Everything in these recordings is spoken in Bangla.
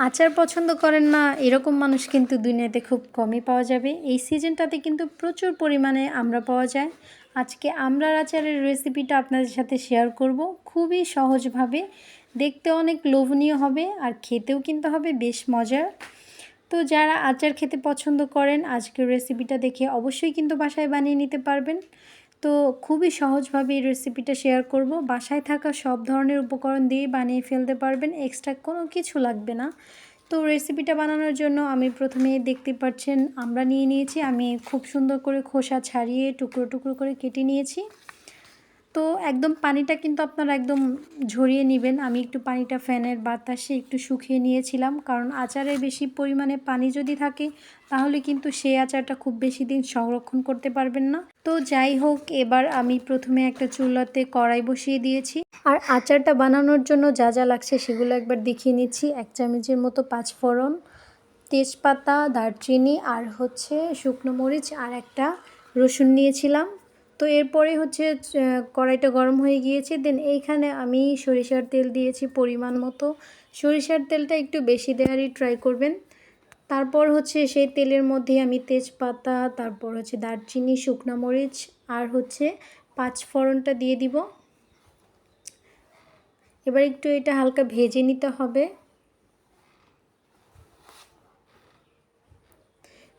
আচার পছন্দ করেন না এরকম মানুষ কিন্তু দুনিয়াতে খুব কমই পাওয়া যাবে। এই সিজনটাতে কিন্তু প্রচুর পরিমাণে আমড়া পাওয়া যায়। আজকে আমড়ার আচারের রেসিপিটা আপনাদের সাথে শেয়ার করব খুবই সহজভাবে। দেখতে অনেক লোভনীয় হবে আর খেতেও কিন্তু হবে বেশ মজার। তো যারা আচার খেতে পছন্দ করেন আজকের রেসিপিটা দেখে অবশ্যই কিন্তু বাসায় বানিয়ে নিতে পারবেন। তো খুবই সহজভাবে এই রেসিপিটা শেয়ার করব। বাসায় থাকা সব ধরনের উপকরণ দিয়ে বানিয়ে ফেলতে পারবেন, এক্সট্রা কোনো কিছু লাগবে না। তো রেসিপিটা বানানোর জন্য আমি প্রথমে দেখতে পাচ্ছেন আমড়া নিয়ে নিয়েছি। আমি খুব সুন্দর করে খোসা ছাড়িয়ে টুকরো টুকরো করে কেটে নিয়েছি। তো একদম পানিটা কিন্তু আপনারা একদম ঝরিয়ে নেবেন। আমি একটু পানিটা ফ্যানের বাতাসে একটু শুকিয়ে নিয়েছিলাম, কারণ আচারে বেশি পরিমাণে পানি যদি থাকে তাহলে কিন্তু সেই আচারটা খুব বেশি দিন সংরক্ষণ করতে পারবেন না। তো যাই হোক, এবার আমি প্রথমে একটা চুলাতে কড়াই বসিয়ে দিয়েছি। আর আচারটা বানানোর জন্য যা যা লাগছে সেগুলো একবার দেখিয়ে নিচ্ছি। 1 চামচের মতো পাঁচফোড়ন, তেজপাতা, দারচিনি আর হচ্ছে শুকনো মরিচ আর একটা রসুন নিয়েছিলাম। তো এরপরে হচ্ছে কড়াইটা গরম হয়ে গিয়েছে। দেন এইখানে আমি সরিষার তেল দিয়েছি পরিমাণ মতো। সরিষার তেলটা একটু বেশি দেওয়ারই ট্রাই করবেন। তারপর হচ্ছে সেই তেলের মধ্যে আমি তেজপাতা, তারপর হচ্ছে দারচিনি, শুকনো মরিচ আর হচ্ছে পাঁচফোড়নটা দিয়ে দিব। এবার একটু এটা হালকা ভেজে নিতে হবে।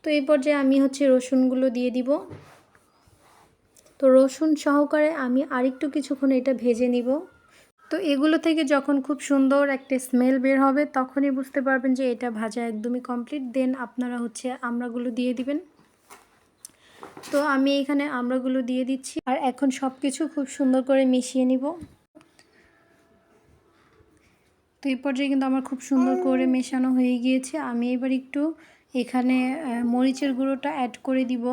তো এই পর্যায়ে আমি হচ্ছে রসুনগুলো দিয়ে দিব। তো রসুন সহকারে আমি আরেকটু কিছুক্ষণ এটা ভেজে নিব। তো এগুলো থেকে যখন খুব সুন্দর একটা স্মেল বের হবে তখনই বুঝতে পারবেন যে এটা ভাজা একদমই কমপ্লিট। দেন আপনারা হচ্ছে আমড়াগুলো দিয়ে দিবেন। তো আমি এখানে আমড়াগুলো দিয়ে দিচ্ছি আর এখন সব কিছু খুব সুন্দর করে মিশিয়ে নিব। তো এই পর্যায়ে কিন্তু আমার খুব সুন্দর করে মেশানো হয়ে গিয়েছে। আমি এবার একটু এখানে মরিচের গুঁড়োটা অ্যাড করে দিব,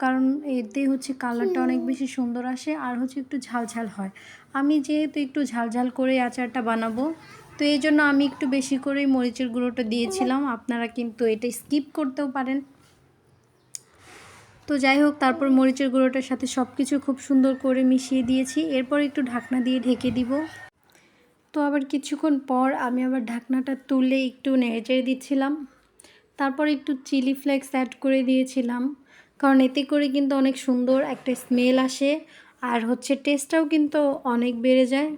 কারণ এতে হচ্ছে কালারটা অনেক বেশি সুন্দর আসে আর হচ্ছে একটু ঝালঝাল হয়। আমি যেহেতু একটু ঝালঝাল করে আচারটা বানাবো, তো এই জন্য আমি একটু বেশি করেই মরিচের গুঁড়োটা দিয়েছিলাম। আপনারা কিন্তু এটা স্কিপ করতেও পারেন। তো যাই হোক, তারপর মরিচের গুঁড়োটার সাথে সব কিছু খুব সুন্দর করে মিশিয়ে দিয়েছি। এরপর একটু ঢাকনা দিয়ে ঢেকে দিব। তো আবার কিছুক্ষণ পর আমি আবার ঢাকনাটা তুলে একটু নেড়েচেড়ে দিচ্ছিলাম। তারপর একটু চিলি ফ্লেক্স অ্যাড করে দিয়েছিলাম, কারণ এতে করে কিন্তু অনেক সুন্দর একটা স্মেল আসে আর হচ্ছে টেস্টটাও কিন্তু অনেক বেড়ে যায়।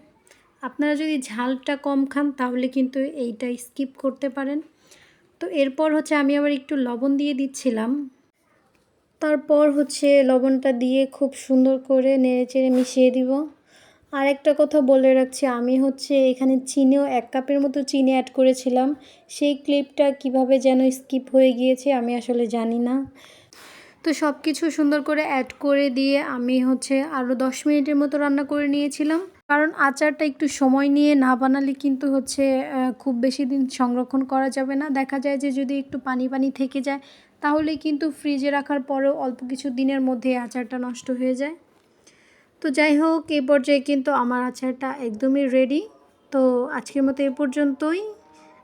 আপনারা যদি ঝালটা কম খান তাহলে কিন্তু এইটা স্কিপ করতে পারেন। তো এরপর হচ্ছে আমি আবার একটু লবণ দিয়ে দিচ্ছিলাম। তারপর হচ্ছে লবণটা দিয়ে খুব সুন্দর করে নেড়েচেড়ে মিশিয়ে দিব। আর একটা কথা বলে রাখছি, আমি হচ্ছে এখানে চিনিও 1 কাপের মতো চিনি অ্যাড করেছিলাম। সেই ক্লিপটা কিভাবে যেন স্কিপ হয়ে গিয়েছে আমি আসলে জানি না। তো সব কিছু সুন্দর করে অ্যাড করে দিয়ে আমি হচ্ছে আরও 10 মিনিটের মতো রান্না করে নিয়েছিলাম, কারণ আচারটা একটু সময় নিয়ে না বানালে কিন্তু হচ্ছে খুব বেশি দিন সংরক্ষণ করা যাবে না। দেখা যায় যে যদি একটু পানি পানি থেকে যায় তাহলে কিন্তু ফ্রিজে রাখার পরেও অল্প কিছু দিনের মধ্যে আচারটা নষ্ট হয়ে যায়। তো যাই হোক, এই পর্যায়ে কিন্তু আমার আচারটা একদমই রেডি। তো আজকের মতো এ পর্যন্তই।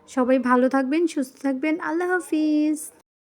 সবাই ভালো থাকবেন, সুস্থ থাকবেন। আল্লাহ হাফিজ।